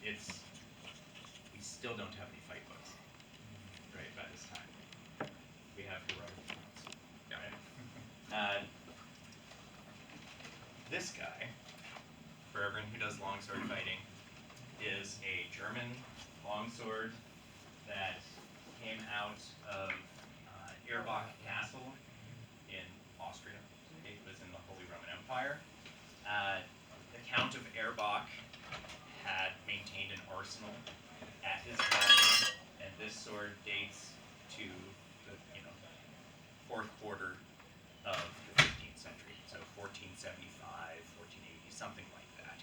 we still don't have any fight books, right, by this time. We have heroic accounts. Yeah. Right? This guy, for everyone who does longsword fighting, is a German longsword that came out of Erbach Castle in Austria. It was in the Holy Roman Empire. The Count of Erbach had maintained an arsenal at his castle, and this sword dates to the fourth quarter of the 15th century, so 1475, 1480, something like that,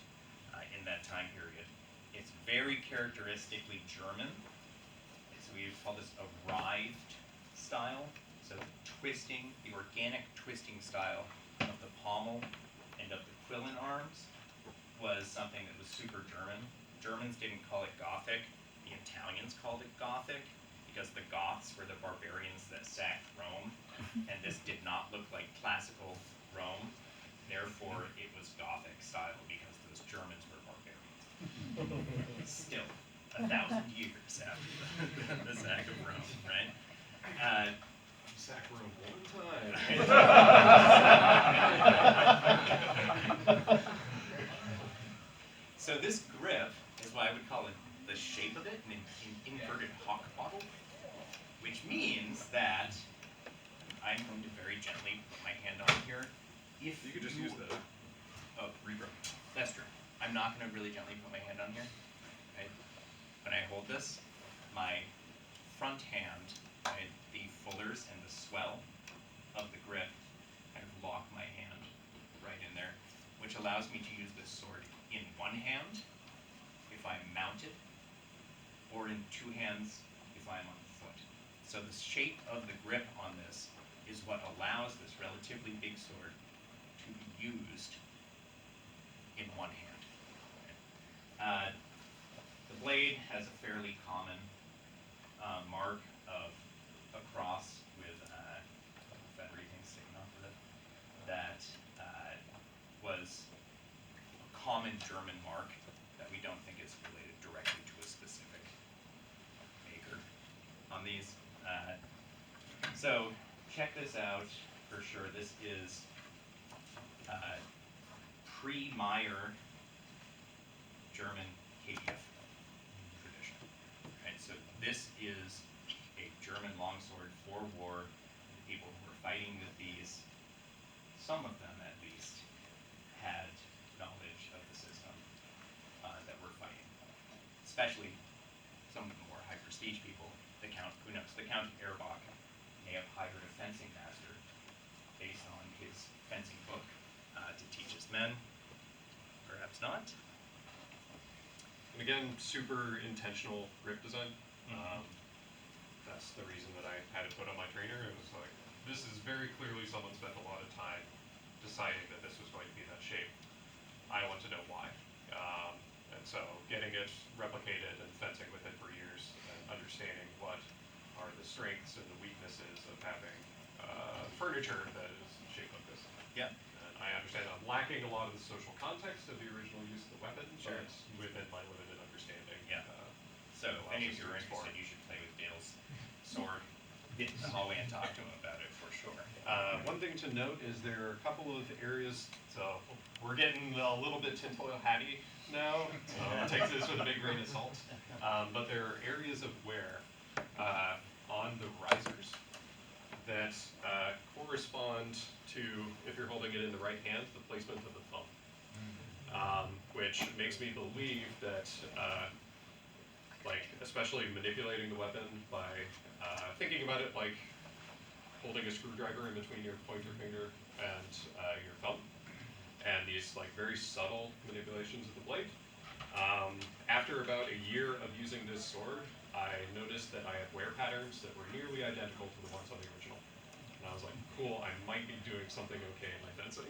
in that time period. It's very characteristically German. So we call this a writhed style. So the organic twisting style of the pommel and of the quillen arms was something that was super German. Germans didn't call it Gothic. The Italians called it Gothic because the Goths were the barbarians that sacked Rome, and this did not look like classical Rome. Therefore, it was Gothic style because those Germans were barbarians. Still, 1,000 years after the sack of Rome, right? Sack Rome one time. So this grip is what I would call the shape of it, an inverted hock bottle, which means that I'm going to very gently put my hand on here. If you could just use the rebroke. That's true. I'm not going to really gently put my hand on here. Right? When I hold this, my front hand, right, the fullers and the swell of the grip kind of lock my hand right in there, which allows me to use this sword in one hand if I'm mounted, or in two hands if I'm on foot. So the shape of the grip on this is what allows this relatively big sword to be used in one hand. Right? The blade has a fairly common mark of a cross with a feathery thing sticking off of it that was a common German mark that we don't think is related directly to a specific maker on these. So check this out for sure. This is pre-Meyer German KDF tradition. Right? So this is a German longsword for war. The people who were fighting with these, some of them at least, had knowledge of the system that we're fighting. Especially some of the more high prestige people. The Count, who knows, the Count of Erbach may have hired a fencing master based on his fencing book to teach his men. Perhaps not. And again, super intentional grip design. That's the reason that I had it put on my trainer. It was like, this is very clearly someone spent a lot of time deciding that this was going to be that shape. I want to know why. And so getting it replicated and fencing with it for years and understanding what are the strengths and the weaknesses of having furniture that is shaped like this. Yeah. And I understand I'm lacking a lot of the social context of the original use of the weapon, Sure. but within my limited understanding. Yeah. So any of you are interested, you should play with Dale's sword in the hallway and talk to him about it for sure. One thing to note is there are a couple of areas, so we're getting a little bit tinfoil hatty now, so take this with a big grain of salt. But there are areas of wear on the risers that correspond to, if you're holding it in the right hand, the placement of the thumb. Which makes me believe that like especially manipulating the weapon by thinking about it like holding a screwdriver in between your pointer finger and your thumb, and these like very subtle manipulations of the blade. After about a year of using this sword, I noticed that I had wear patterns that were nearly identical to the ones on the original. And I was like, cool, I might be doing something okay in my fencing.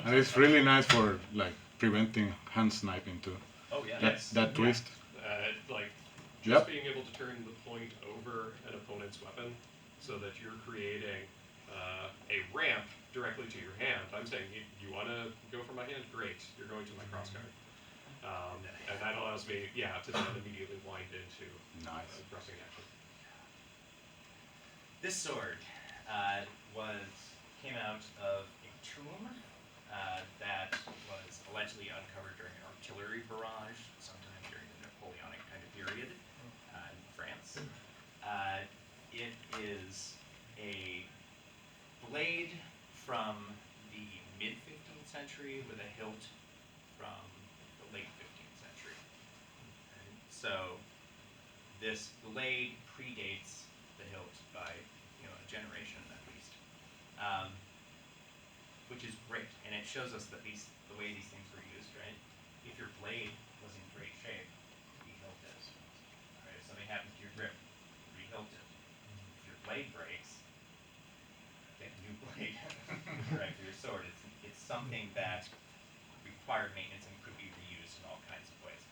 And it's really nice for like preventing hand sniping too. Oh yeah. That twist. Like just being able to turn the point over an opponent's weapon so that you're creating a ramp directly to your hand. I'm saying, you want to go for my hand? Great, you're going to my crossguard. And that allows me, to then immediately wind into Nice. thrusting action. This sword came out of a tomb that was allegedly uncovered during an artillery barrage sometime during the Napoleonic kind of period in France. It is a blade from the mid-15th century with a hilt from the late 15th century. And so this blade predates the hilt by a generation at least, which is great, and it shows us that the way these things were used, right? If your blade was in great shape, rehilt it. Right? If something happens to your grip, rehilt it. If your blade breaks, get a new blade, right, for your sword. It's something that required maintenance and could be reused in all kinds of ways.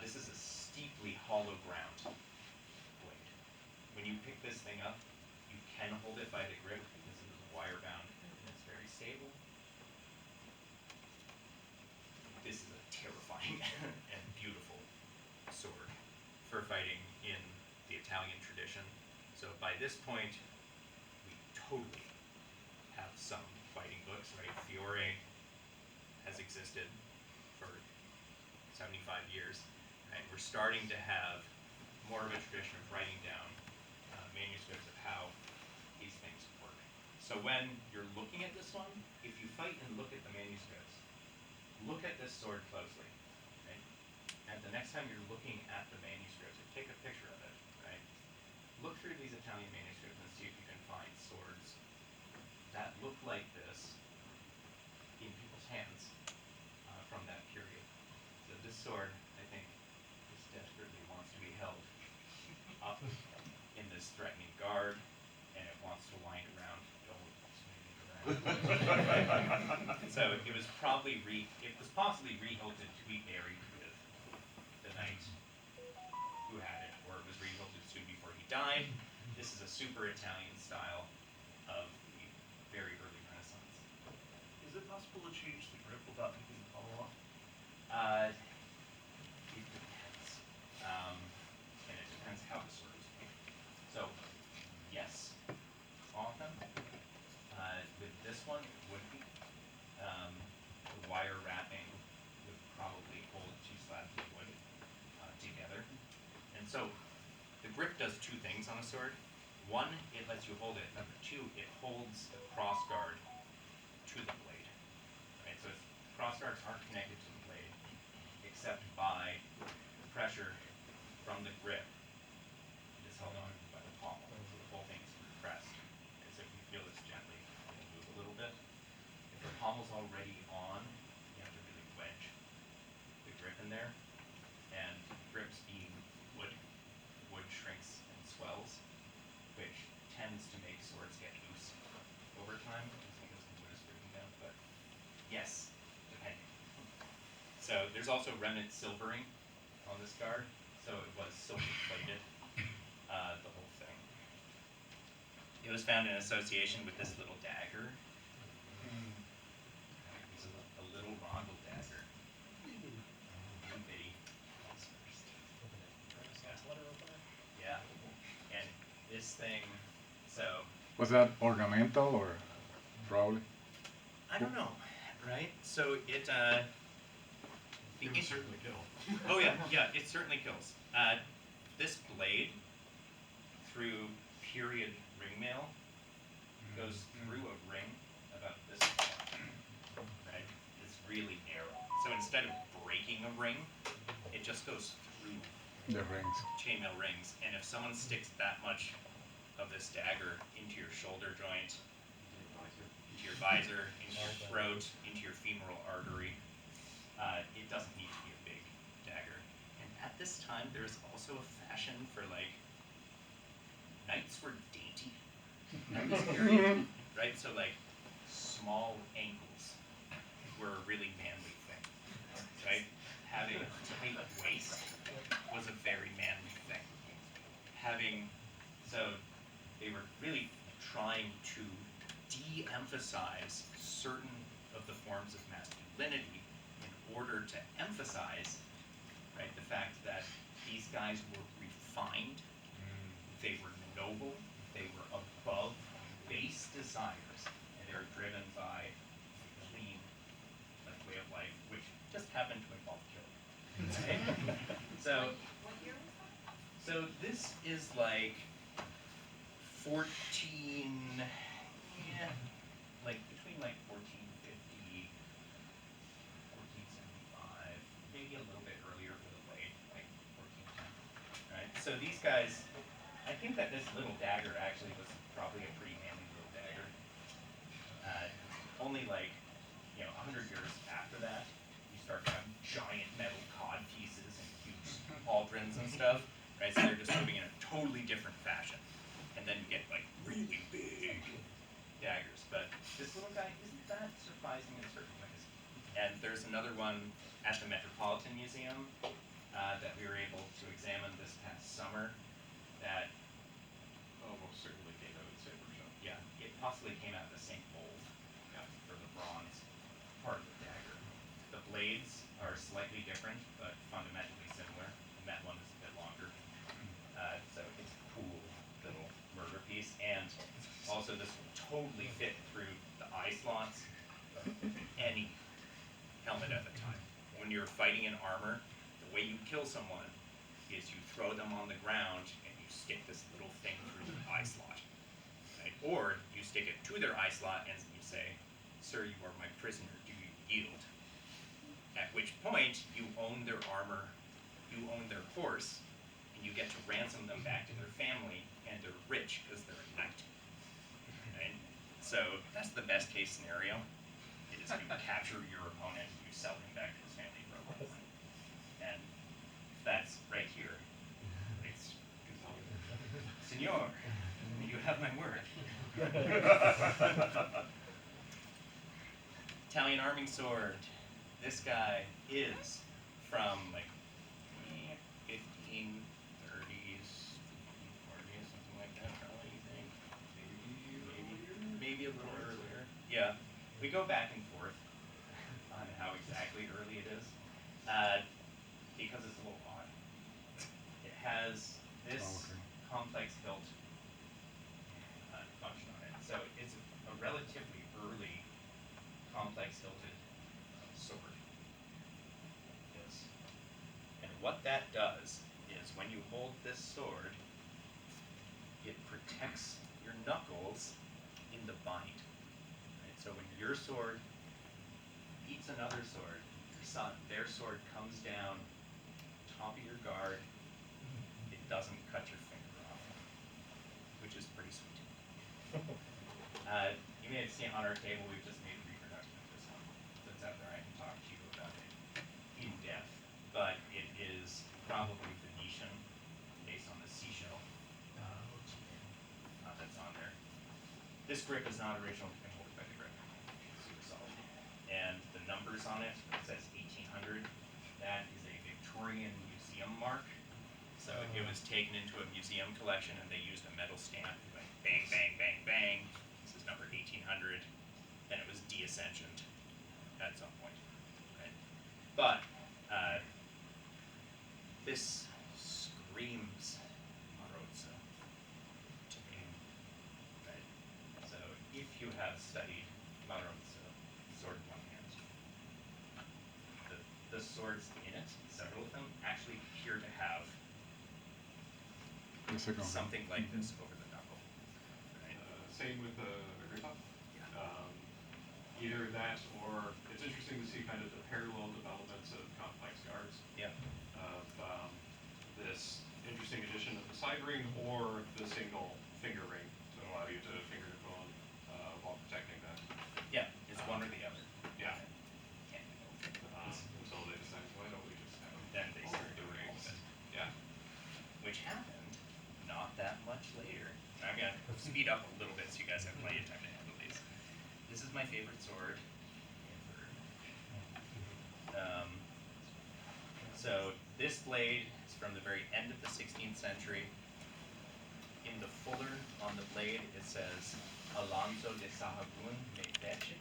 This is a steeply hollow ground blade. When you pick this thing up, you can hold it by the grip because it is wire bound and it's very stable. This is a terrifying and beautiful sword for fighting in the Italian tradition. So by this point, we totally have some fighting books, right? Fiore has existed for 75 years, and we're starting to have more of a tradition of writing down manuscripts of how these things work. So when you're looking at this one, if you fight and look at the manuscripts, look at this sword closely, right? And the next time you're looking at the manuscripts, or take a picture of it, right? Look through these Italian manuscripts and see if you can find swords that look like this in people's hands from that period. So this sword, I think, just desperately wants to be held up in this threatening guard, and it wants to wind around. Don't swing it around. So it was possibly rehilted to be buried with the knight who had it, or it was rehilted soon before he died. This is a super Italian style of the very early Renaissance. Is it possible to change the grip without taking the pommel off? It depends. And it depends how the sword is made. So, yes, often. With this one, it would be. The wire wrapping would probably hold two slabs of wood together. And so, the grip does two things on a sword. One, it lets you hold it. Number two, it holds the cross guard to the blade. Right? So cross guards aren't connected to the blade except by the pressure from the grip. It is held on by the pommel. So the whole thing is compressed. And so if you feel this gently, it'll move a little bit. If the pommel's already on, you have to really wedge the grip in there. And grips being wood, wood shrinks and swells, which tends to make swords get loose over time, just because the wood is breaking down. But yes, depending. So there's also remnant silvering on this guard, so it was silver plated, the whole thing. It was found in association with this little dagger. It's a little rondel dagger. Little bitty. Yeah. And this thing, so Was that ornamental or probably? I don't know, right? So it It would certainly kill. oh yeah, it certainly kills. This blade through period ringmail goes through a ring about this far, right? It's really narrow. So instead of breaking a ring, it just goes through The rings. chainmail rings. And if someone sticks that much of this dagger into your shoulder joint, into your visor, into your throat, into your femoral artery, it doesn't need to be a big dagger. And at this time, there's also a fashion for like, knights were dainty at this period, right? So like, small ankles were a really manly thing, right? Having a tight waist was a very manly thing. So they were really trying to de-emphasize certain of the forms of masculinity in order to emphasize, right, the fact that these guys were refined, they were noble, they were above base desires, and they were driven by a clean way of life, which just happened to involve killing. Right? So, What year was that? so this is like 14, yeah, like between like 1450, 1475, maybe a little bit earlier for the blade, like 1410. Right? So these guys, I think that this little dagger actually was probably a pretty handy little dagger. Only like, 100 years after that, you start to have giant metal cod pieces and huge pauldrons and stuff, right? So they're just moving in a totally different fashion. And then you get like really big daggers. But this little guy isn't that surprising in certain ways. And there's another one at the Metropolitan Museum that we were able to examine this past summer that, Almost certainly came out of Saber Shop. yeah, it possibly came out of the same mold for the bronze part of the dagger. The blades are slightly different, but fundamentally similar. And that one is a bit longer. So it's a cool little murder piece. And also this will totally fit through the eye slots of any helmet at the time. When you're fighting in armor, the way you kill someone is you throw them on the ground and you stick this little thing through their eye slot. Right? Or you stick it to their eye slot and you say, "Sir, you are my prisoner, do you yield?" At which point, you own their armor, you own their horse, and you get to ransom them back to their family, and they're rich because they're a knight. Right? So that's the best case scenario, is you capture your opponent, you sell him back to his family for a lot of money. And that's right here. It's, Senor, you have my word. Italian arming sword. This guy is from like 1530s, 1540s, something like that, probably, you think? Maybe a little earlier. Yeah, we go back and forth on how exactly early it is, because it's a little odd. It has this complex built function on it. So it's a relatively early complex hilted sword. Yes. And what that does is when you hold this sword, it protects your knuckles in the bind. Right? So when your sword beats another sword, their sword comes down top of your guard, it doesn't cut your finger off, which is pretty sweet. You may have seen on our table, we've just made a reproduction of this one. So it's out there, I can talk to you about it in depth. But it is probably Venetian, based on the seashell that's on there. This grip is not original to hold by the grip. It's super solid. And the numbers on it, it says 1800. That is a Victorian museum mark. So it was taken into a museum collection and they used a metal stamp, like bang, bang, bang, bang. This is number 1800. Then it was de-ascensioned at some point. Right? But this screams Marozzo to me. Right? So if you have studied Marozzo, sword in one hand, the swords in it, several of them, actually appear to have something like this over the knuckle. Right? Same with the grip. Yeah. Either that, or it's interesting to see kind of the parallel developments of complex guards. Yeah. Of this interesting addition of the side ring or the single finger ring to allow you to finger your bone while protecting that. Yeah, it's one or the other. Yeah. Can't be both. Until they decided, why don't we just have Then they all started the doing all rings? of it. Yeah. Which happened not that much later. I'm gonna speed up a little bit so you guys have plenty of time to handle these. This is my favorite sword. So this blade is from the very end of the 16th century. In the fuller on the blade, it says Alonso de Sahagún me fece.